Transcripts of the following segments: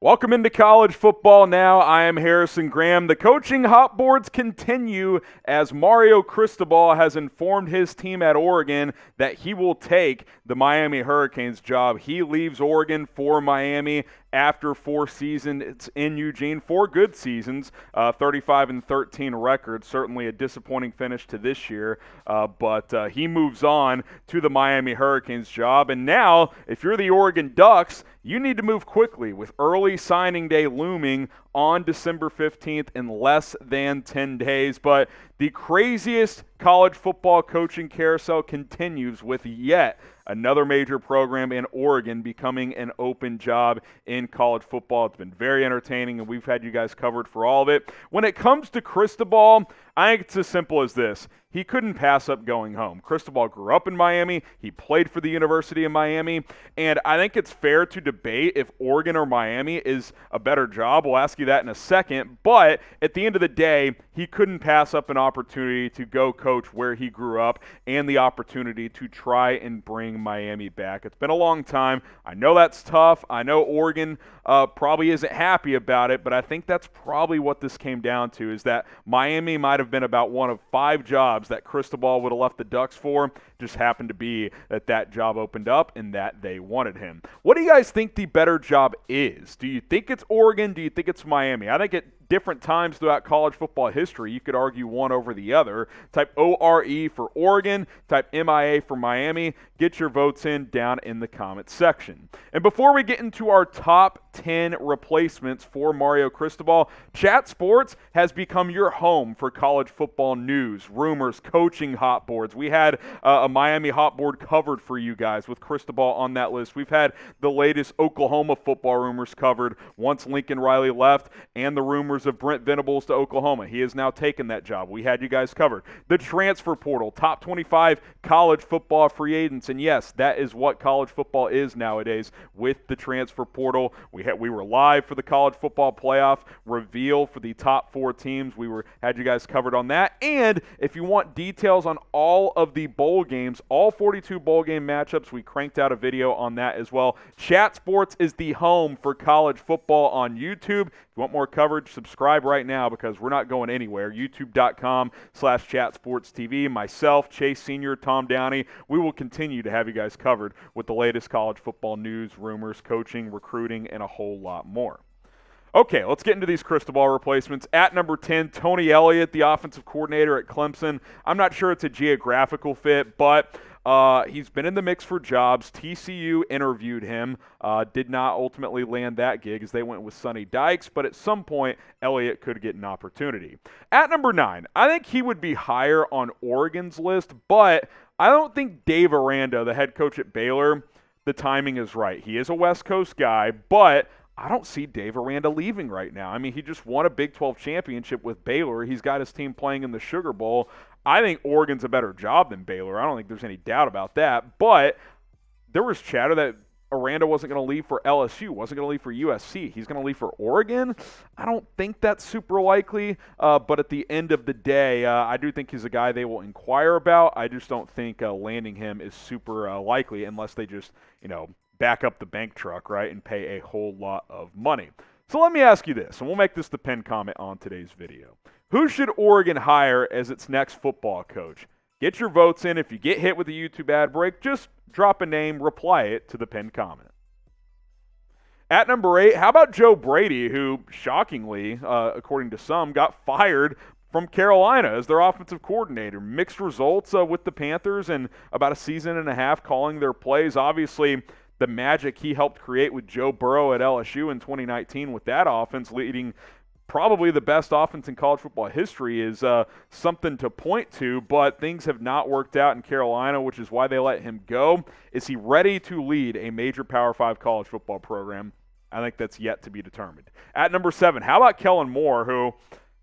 Welcome into college football now. I am Harrison Graham. The coaching hot boards continue as Mario Cristobal has informed his team at Oregon that he will take the Miami Hurricanes job. He leaves Oregon for Miami after 4 seasons in Eugene, 4 good seasons, 35-13 record. Certainly a disappointing finish to this year, but he moves on to the Miami Hurricanes job. And now, if you're the Oregon Ducks, you need to move quickly with early signing day looming on December 15th in less than 10 days. But the craziest college football coaching carousel continues with yet another major program in Oregon becoming an open job in college football. It's been very entertaining, and we've had you guys covered for all of it. When it comes to Cristobal, I think it's as simple as this. He couldn't pass up going home. Cristobal grew up in Miami. He played for the University of Miami. And I think it's fair to debate if Oregon or Miami is a better job. We'll ask you that in a second. But at the end of the day, he couldn't pass up an opportunity to go coach where he grew up and the opportunity to try and bring Miami back. It's been a long time. I know that's tough. I know Oregon probably isn't happy about it, but I think that's probably what this came down to, is that Miami might have been about one of 5 jobs that Cristobal would have left the Ducks for. Just happened to be that job opened up and that they wanted him. What do you guys think the better job is? Do you think it's Oregon? Do you think it's Miami? I think at different times throughout college football history, you could argue one over the other. Type ORE for Oregon, type MIA for Miami. Get your votes in down in the comments section. And before we get into our top 10 replacements for Mario Cristobal, Chat Sports has become your home for college football news, rumors, coaching hot boards. We had a Miami hot board covered for you guys with Cristobal on that list. We've had the latest Oklahoma football rumors covered once Lincoln Riley left, and the rumors of Brent Venables to Oklahoma. He has now taken that job. We had you guys covered. The transfer portal, top 25 college football free agents, and yes, that is what college football is nowadays with the transfer portal. We were live for the college football playoff reveal for the top 4 teams. Had you guys covered on that. And if you want details on all of the bowl games, all 42 bowl game matchups, we cranked out a video on that as well. Chat Sports is the home for college football on YouTube. If you want more coverage, subscribe right now because we're not going anywhere. YouTube.com/ChatSportsTV. Myself, Chase Sr., Tom Downey, we will continue to have you guys covered with the latest college football news, rumors, coaching, recruiting, and a whole lot more. Okay, let's get into these Cristobal replacements. At number 10, Tony Elliott, the offensive coordinator at Clemson. I'm not sure it's a geographical fit, but he's been in the mix for jobs. TCU interviewed him, did not ultimately land that gig as they went with Sonny Dykes, but at some point, Elliott could get an opportunity. At number 9, I think he would be higher on Oregon's list, but I don't think Daveranda, the head coach at Baylor, the timing is right. He is a West Coast guy, but I don't see Daveranda leaving right now. I mean, he just won a Big 12 championship with Baylor. He's got his team playing in the Sugar Bowl. I think Oregon's a better job than Baylor. I don't think there's any doubt about that. But there was chatter that Aranda wasn't going to leave for LSU, wasn't going to leave for USC. He's going to leave for Oregon. I don't think that's super likely, but at the end of the day, I do think he's a guy they will inquire about. I just don't think landing him is super likely unless they just, back up the bank truck, right, and pay a whole lot of money. So let me ask you this, and we'll make this the pinned comment on today's video. Who should Oregon hire as its next football coach? Get your votes in. If you get hit with a YouTube ad break, just drop a name, reply it to the pinned comment. At number 8, how about Joe Brady, who, shockingly, according to some, got fired from Carolina as their offensive coordinator. Mixed results with the Panthers and about a season and a half calling their plays. Obviously, the magic he helped create with Joe Burrow at LSU in 2019 with that offense leading probably the best offense in college football history is something to point to, but things have not worked out in Carolina, which is why they let him go. Is he ready to lead a major Power 5 college football program? I think that's yet to be determined. At number 7, how about Kellen Moore, who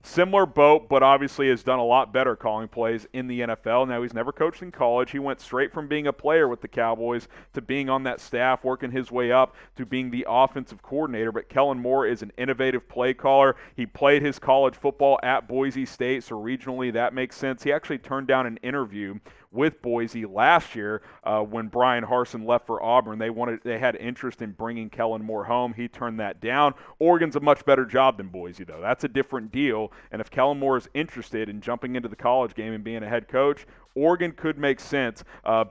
similar boat, but obviously has done a lot better calling plays in the NFL. Now, he's never coached in college. He went straight from being a player with the Cowboys to being on that staff, working his way up to being the offensive coordinator. But Kellen Moore is an innovative play caller. He played his college football at Boise State, so regionally that makes sense. He actually turned down an interview with Boise last year when Brian Harsin left for Auburn. They had interest in bringing Kellen Moore home. He turned that down. Oregon's a much better job than Boise, though. That's a different deal. And if Kellen Moore is interested in jumping into the college game and being a head coach, Oregon could make sense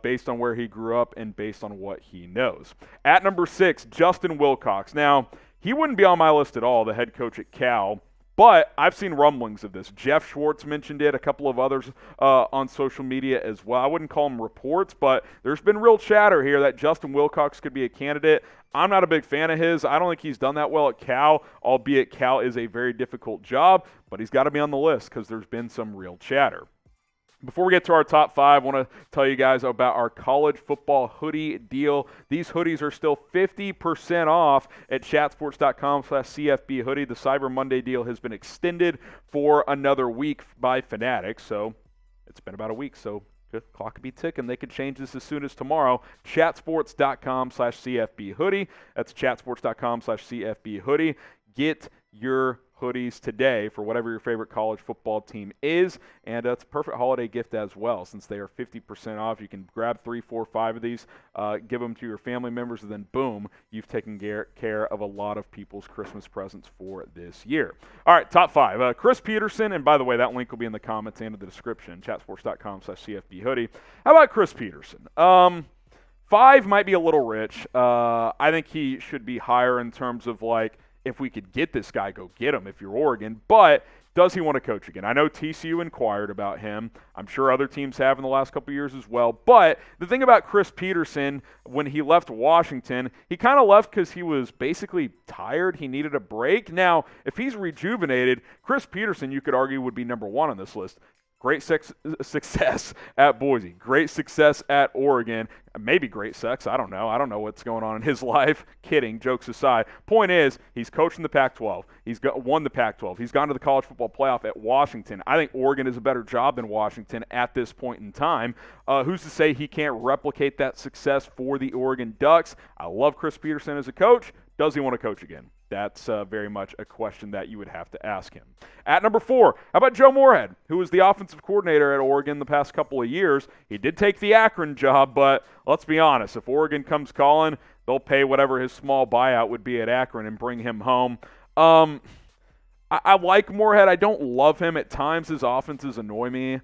based on where he grew up and based on what he knows. At number 6, Justin Wilcox. Now, he wouldn't be on my list at all, the head coach at Cal, but I've seen rumblings of this. Jeff Schwartz mentioned it, a couple of others on social media as well. I wouldn't call them reports, but there's been real chatter here that Justin Wilcox could be a candidate. I'm not a big fan of his. I don't think he's done that well at Cal, albeit Cal is a very difficult job, but he's got to be on the list because there's been some real chatter. Before we get to our top 5, I want to tell you guys about our college football hoodie deal. These hoodies are still 50% off at chatsports.com/CFB hoodie. The Cyber Monday deal has been extended for another week by Fanatics, so it's been about a week, so the clock could be ticking. They could change this as soon as tomorrow. Chatsports.com/CFB hoodie. That's chatsports.com/CFB hoodie. Get your hoodies today for whatever your favorite college football team is, and it's a perfect holiday gift as well. Since they are 50% off, you can grab 3, 4, 5 of these, give them to your family members, and then boom, you've taken care of a lot of people's Christmas presents for this year. All right, top 5. Chris Petersen, and by the way, that link will be in the comments and in the description, chatsports.com/CFB hoodie. How about Chris Petersen? 5 might be a little rich. I think he should be higher in terms of like, if we could get this guy, go get him if you're Oregon. But does he want to coach again? I know TCU inquired about him. I'm sure other teams have in the last couple of years as well. But the thing about Chris Petersen, when he left Washington, he kind of left because he was basically tired. He needed a break. Now, if he's rejuvenated, Chris Petersen, you could argue, would be number 1 on this list. Great success at Boise. Great success at Oregon. Maybe great sex. I don't know. I don't know what's going on in his life. Kidding. Jokes aside. Point is, he's coaching the Pac-12. He's won the Pac-12. He's gone to the college football playoff at Washington. I think Oregon is a better job than Washington at this point in time. Who's to say he can't replicate that success for the Oregon Ducks? I love Chris Petersen as a coach. Does he want to coach again? That's very much a question that you would have to ask him. At number 4, how about Joe Moorhead, who was the offensive coordinator at Oregon the past couple of years? He did take the Akron job, but let's be honest. If Oregon comes calling, they'll pay whatever his small buyout would be at Akron and bring him home. I like Moorhead. I don't love him. At times his offenses annoy me.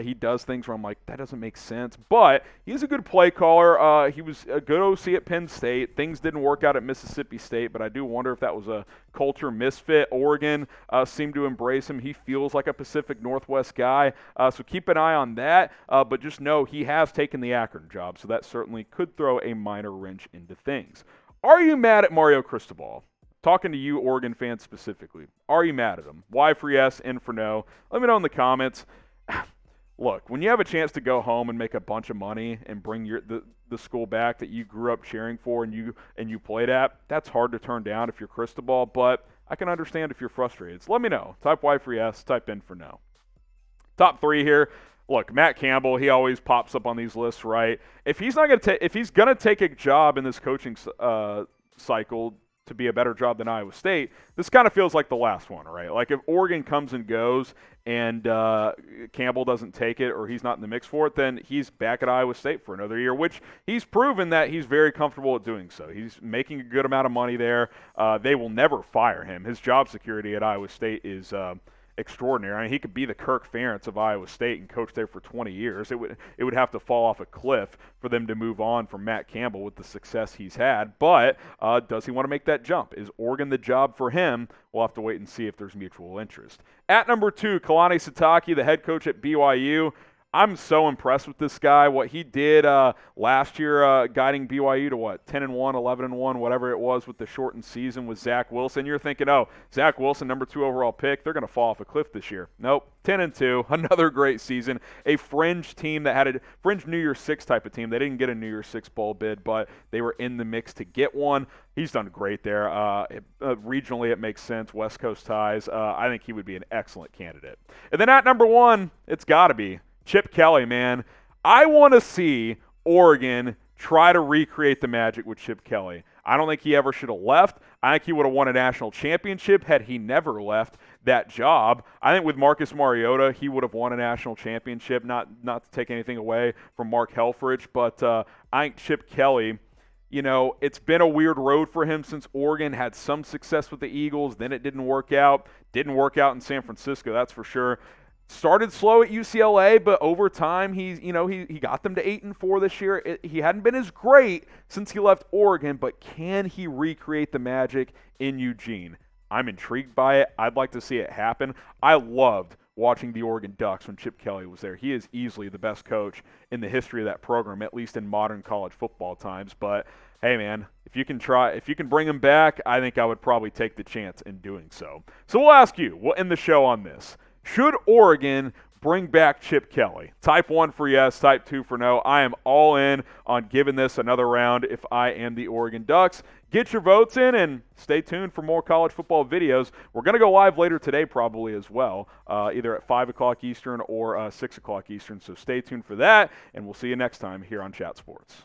He does things where I'm like, that doesn't make sense. But he's a good play caller. He was a good OC at Penn State. Things didn't work out at Mississippi State, but I do wonder if that was a culture misfit. Oregon seemed to embrace him. He feels like a Pacific Northwest guy. So keep an eye on that. But just know he has taken the Akron job, so that certainly could throw a minor wrench into things. Are you mad at Mario Cristobal? Talking to you, Oregon fans specifically. Are you mad at him? Y for yes, N for no. Let me know in the comments. Look, when you have a chance to go home and make a bunch of money and bring the school back that you grew up cheering for and you played at, that's hard to turn down if you're Cristobal, but I can understand if you're frustrated. So let me know. Type Y for yes, type N for no. Top 3 here. Look, Matt Campbell, he always pops up on these lists, right? If he's going to take a job in this coaching cycle to be a better job than Iowa State, this kind of feels like the last one, right? Like if Oregon comes and goes and Campbell doesn't take it or he's not in the mix for it, then he's back at Iowa State for another year, which he's proven that he's very comfortable at doing so. He's making a good amount of money there. They will never fire him. His job security at Iowa State is extraordinary. I mean, he could be the Kirk Ferentz of Iowa State and coach there for 20 years. It would have to fall off a cliff for them to move on from Matt Campbell with the success he's had. But does he want to make that jump? Is Oregon the job for him? We'll have to wait and see if there's mutual interest. At number 2, Kaale Sataki, the head coach at BYU. I'm so impressed with this guy. What he did last year, guiding BYU to 10-1, 11-1, whatever it was with the shortened season with Zach Wilson. You're thinking, oh, Zach Wilson, number 2 overall pick, they're going to fall off a cliff this year. Nope, 10-2, another great season. A fringe team that had a fringe New Year's Six type of team. They didn't get a New Year's Six bowl bid, but they were in the mix to get one. He's done great there. Regionally, it makes sense. West Coast ties. I think he would be an excellent candidate. And then at number 1, it's got to be Chip Kelly, man. I want to see Oregon try to recreate the magic with Chip Kelly. I don't think he ever should have left. I think he would have won a national championship had he never left. that job. I think with Marcus Mariota, he would have won a national championship, not to take anything away from Mark Helfrich, but I think Chip Kelly, it's been a weird road for him since Oregon had some success with the Eagles. Then it didn't work out. Didn't work out in San Francisco, that's for sure. Started slow at UCLA, but over time, he got them to 8-4 this year. He hadn't been as great since he left Oregon, but can he recreate the magic in Eugene? I'm intrigued by it. I'd like to see it happen. I loved watching the Oregon Ducks when Chip Kelly was there. He is easily the best coach in the history of that program, at least in modern college football times. But hey, man, if you can bring him back, I think I would probably take the chance in doing so. So we'll ask you, we'll end the show on this. Should Oregon bring back Chip Kelly? Type 1 for yes, type 2 for no. I am all in on giving this another round if I am the Oregon Ducks. Get your votes in and stay tuned for more college football videos. We're going to go live later today probably as well, either at 5 o'clock Eastern or 6 o'clock Eastern. So stay tuned for that, and we'll see you next time here on Chat Sports.